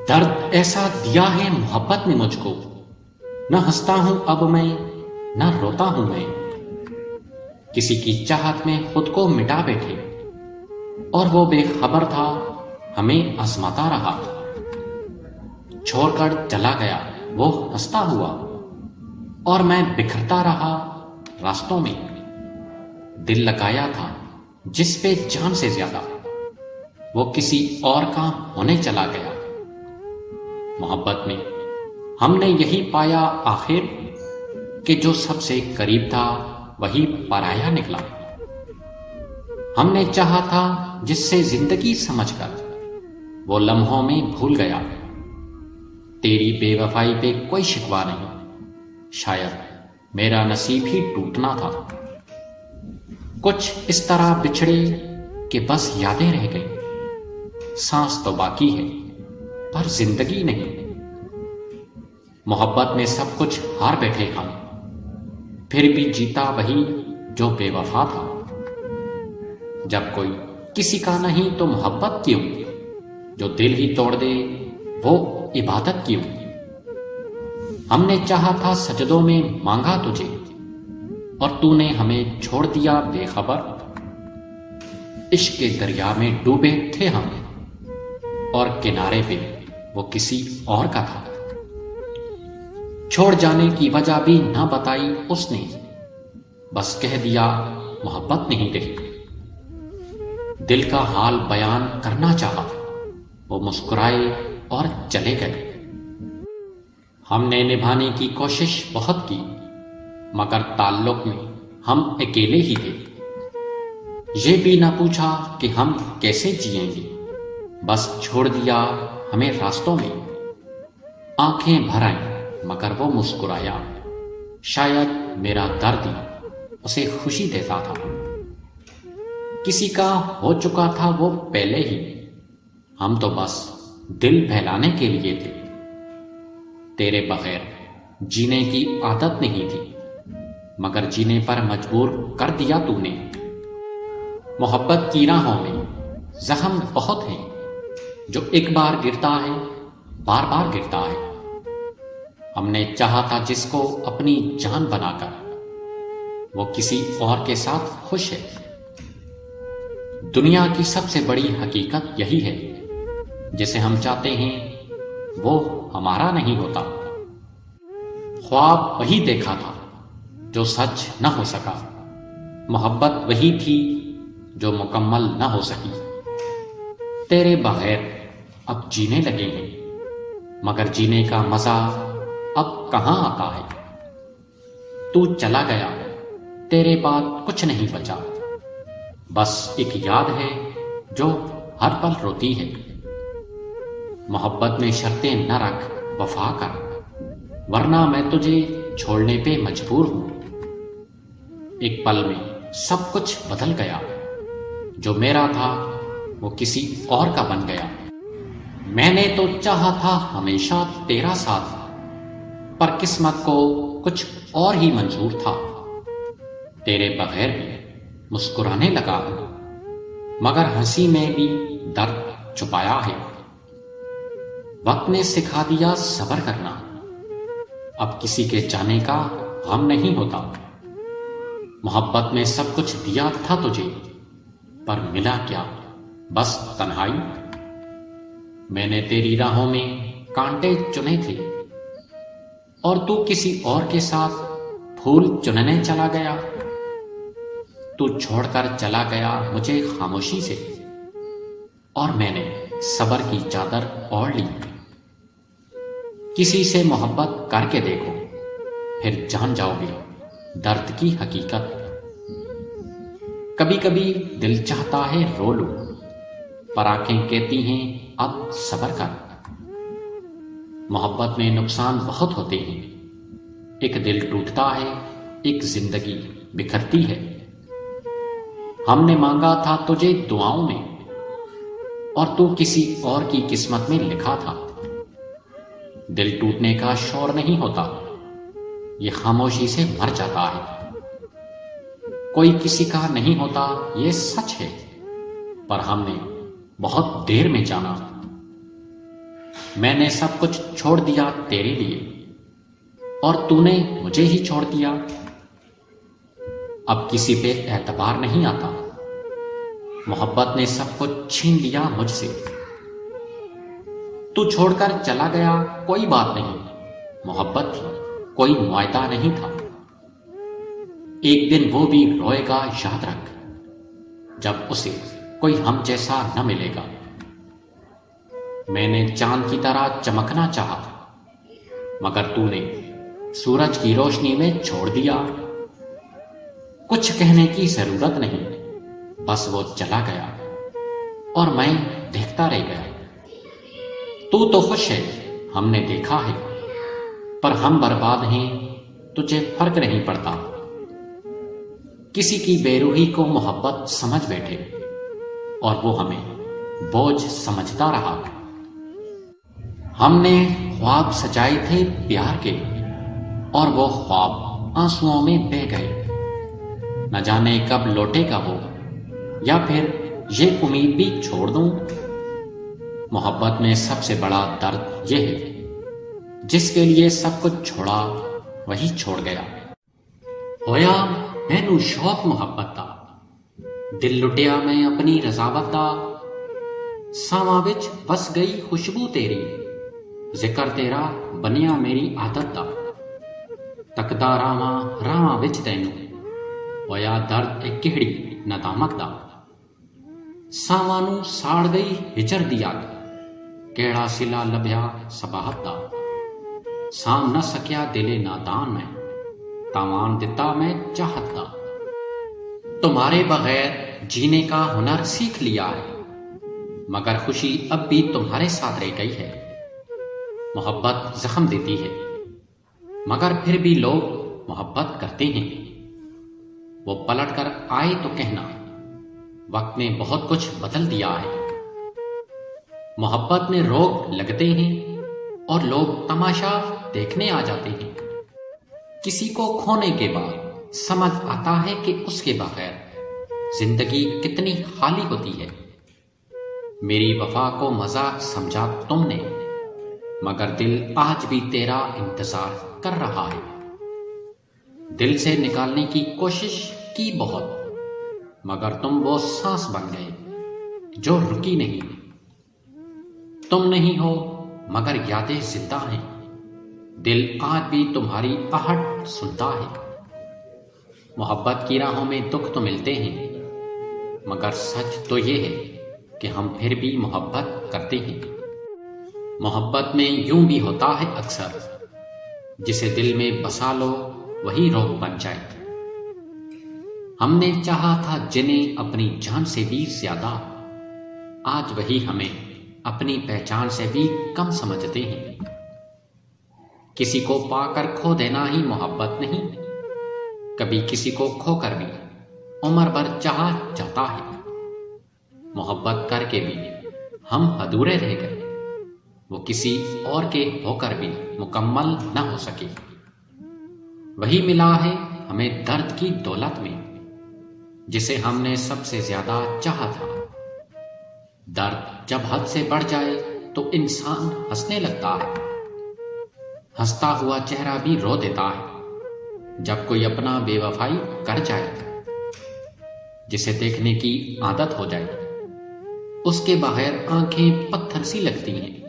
درد ایسا دیا ہے محبت نے مجھ کو، نہ ہنستا ہوں اب میں نہ روتا ہوں میں، کسی کی چاہت میں خود کو مٹا بیٹھے، اور وہ بے خبر تھا ہمیں آزماتا رہا، چھوڑ کر چلا گیا وہ ہنستا ہوا، اور میں بکھرتا رہا راستوں میں، دل لگایا تھا جس پہ جان سے زیادہ، وہ کسی اور کا ہونے چلا گیا۔ محبت میں ہم نے یہی پایا آخر کہ جو سب سے قریب تھا وہی پرایا نکلا، ہم نے چاہا تھا جس سے زندگی سمجھ کر وہ لمحوں میں بھول گیا، تیری بے وفائی پہ کوئی شکوہ نہیں، شاید میرا نصیب ہی ٹوٹنا تھا، کچھ اس طرح بچھڑے کہ بس یادیں رہ گئی، سانس تو باقی ہے پر زندگی نہیں۔ محبت میں سب کچھ ہار بیٹھے ہم، پھر بھی جیتا وہی جو بے وفا تھا، جب کوئی کسی کا نہیں تو محبت کیوں، جو دل ہی توڑ دے وہ عبادت کیوں۔ ہم نے چاہا تھا سجدوں میں مانگا تجھے، اور تو نے ہمیں چھوڑ دیا بے خبر، عشق کے دریا میں ڈوبے تھے ہم، اور کنارے پہ وہ کسی اور کا تھا، چھوڑ جانے کی وجہ بھی نہ بتائی اس نے، بس کہہ دیا محبت نہیں رہی، دل کا حال بیان کرنا چاہا، وہ مسکرائے اور چلے گئے۔ ہم نے نبھانے کی کوشش بہت کی، مگر تعلق میں ہم اکیلے ہی تھے، یہ بھی نہ پوچھا کہ ہم کیسے جئیں گے، بس چھوڑ دیا ہمیں راستوں میں، آنکھیں بھر آئیں مگر وہ مسکرایا، شاید میرا درد ہی اسے خوشی دیتا تھا، کسی کا ہو چکا تھا وہ پہلے ہی، ہم تو بس دل بہلانے کے لیے تھے، تیرے بغیر جینے کی عادت نہیں تھی، مگر جینے پر مجبور کر دیا تو نے۔ محبت کی راہوں میں زخم بہت ہیں، جو ایک بار گرتا ہے بار بار گرتا ہے، ہم نے چاہا تھا جس کو اپنی جان بنا کر، وہ کسی اور کے ساتھ خوش ہے، دنیا کی سب سے بڑی حقیقت یہی ہے، جسے ہم چاہتے ہیں وہ ہمارا نہیں ہوتا، خواب وہی دیکھا تھا جو سچ نہ ہو سکا، محبت وہی تھی جو مکمل نہ ہو سکی، تیرے بغیر اب جینے لگے ہیں، مگر جینے کا مزہ اب کہاں آتا ہے، تو چلا گیا تیرے بعد کچھ نہیں بچا، بس ایک یاد ہے جو ہر پل روتی ہے۔ محبت میں شرطیں نہ رکھ وفا کر، ورنہ میں تجھے چھوڑنے پہ مجبور ہوں، ایک پل میں سب کچھ بدل گیا، جو میرا تھا وہ کسی اور کا بن گیا، میں نے تو چاہا تھا ہمیشہ تیرا ساتھ، پر قسمت کو کچھ اور ہی منظور تھا، تیرے بغیر بھی مسکرانے لگا ہوں، مگر ہنسی میں بھی درد چھپایا ہے، وقت نے سکھا دیا صبر کرنا، اب کسی کے جانے کا غم نہیں ہوتا، محبت میں سب کچھ دیا تھا تجھے، پر ملا کیا بس تنہائی، میں نے تیری راہوں میں کانٹے چنے تھے، اور تو کسی اور کے ساتھ پھول چننے چلا گیا، تو چھوڑ کر چلا گیا مجھے خاموشی سے، اور میں نے صبر کی چادر اوڑھ لی، کسی سے محبت کر کے دیکھو پھر جان جاؤ گے درد کی حقیقت، کبھی کبھی دل چاہتا ہے رو لو، پر آنکھیں کہتی ہیں اب صبر کر، محبت میں نقصان بہت ہوتے ہیں، ایک دل ٹوٹتا ہے ایک زندگی بکھرتی ہے، ہم نے مانگا تھا تجھے دعاؤں میں، اور تو کسی اور کی قسمت میں لکھا تھا، دل ٹوٹنے کا شور نہیں ہوتا، یہ خاموشی سے مر جاتا ہے، کوئی کسی کا نہیں ہوتا یہ سچ ہے، پر ہم نے بہت دیر میں جانا۔ میں نے سب کچھ چھوڑ دیا تیرے لیے اور تو نے مجھے ہی چھوڑ دیا۔ اب کسی پہ اعتبار نہیں آتا، محبت نے سب کچھ چھین لیا مجھ سے۔ تو چھوڑ کر چلا گیا کوئی بات نہیں، محبت تھی کوئی معاہدہ نہیں تھا۔ ایک دن وہ بھی روئے گا یاد رکھ، جب اسے کوئی ہم جیسا نہ ملے گا۔ میں نے چاند کی طرح چمکنا چاہا مگر تو نے سورج کی روشنی میں چھوڑ دیا۔ کچھ کہنے کی ضرورت نہیں، بس وہ چلا گیا اور میں دیکھتا رہ گیا۔ تو خوش ہے ہم نے دیکھا ہے، پر ہم برباد ہیں تجھے فرق نہیں پڑتا۔ کسی کی بے روحی کو محبت سمجھ بیٹھے اور وہ ہمیں بوجھ سمجھتا رہا۔ ہم نے خواب سجائے تھے پیار کے اور وہ خواب آنسوؤں میں بہہ گئے۔ نہ جانے کب لوٹے گا وہ، یا پھر یہ امید بھی چھوڑ دوں۔ محبت میں سب سے بڑا درد یہ ہے، جس کے لیے سب کچھ چھوڑا وہی چھوڑ گیا۔ ہویا مینوں شوق محبت دا، دل لٹیا میں اپنی رضاوت دا۔ ساواں وچ بس گئی خوشبو تیری، ذکر تیرا بنیا میری عادت دا۔ تکدا راواں وچ تینوں، ہویا درد اے کہڑی ندامت دا۔ ساواں نوں ساڑ گئی ہجر دی اگ، کیڑا سلا لبھیا صباحت دا۔ سام نہ سکیا دل نادان میں، تاوان دتا میں چاہت دا۔ تمہارے بغیر جینے کا ہنر سیکھ لیا ہے، مگر خوشی اب بھی تمہارے ساتھ رہ گئی ہے۔ محبت زخم دیتی ہے مگر پھر بھی لوگ محبت کرتے ہیں۔ وہ پلٹ کر آئے تو کہنا وقت نے بہت کچھ بدل دیا ہے۔ محبت میں روگ لگتے ہیں اور لوگ تماشا دیکھنے آ جاتے ہیں۔ کسی کو کھونے کے بعد سمجھ آتا ہے کہ اس کے بغیر زندگی کتنی خالی ہوتی ہے۔ میری وفا کو مذاق سمجھا تم نے، مگر دل آج بھی تیرا انتظار کر رہا ہے۔ دل سے نکالنے کی کوشش کی بہت، مگر تم وہ سانس بن گئے جو رکی نہیں۔ تم نہیں ہو مگر یادیں زندہ ہیں، دل آج بھی تمہاری آہٹ سنتا ہے۔ محبت کی راہوں میں دکھ تو ملتے ہیں، مگر سچ تو یہ ہے کہ ہم پھر بھی محبت کرتے ہیں۔ محبت میں یوں بھی ہوتا ہے اکثر، جسے دل میں بسا لو وہی روگ بن جائے۔ ہم نے چاہا تھا جنہیں اپنی جان سے بھی زیادہ، آج وہی ہمیں اپنی پہچان سے بھی کم سمجھتے ہیں۔ کسی کو پا کر کھو دینا ہی محبت نہیں، کبھی کسی کو کھو کر بھی عمر بھر چاہا جاتا ہے۔ محبت کر کے بھی ہم ادھورے رہ گئے، وہ کسی اور کے ہو کر بھی مکمل نہ ہو سکے۔ وہی ملا ہے ہمیں درد کی دولت میں، جسے ہم نے سب سے زیادہ چاہا تھا۔ درد جب حد سے بڑھ جائے تو انسان ہنسنے لگتا ہے، ہنستا ہوا چہرہ بھی رو دیتا ہے جب کوئی اپنا بے وفائی کر جائے۔ جسے دیکھنے کی عادت ہو جائے اس کے بغیر آنکھیں پتھر سی لگتی ہیں۔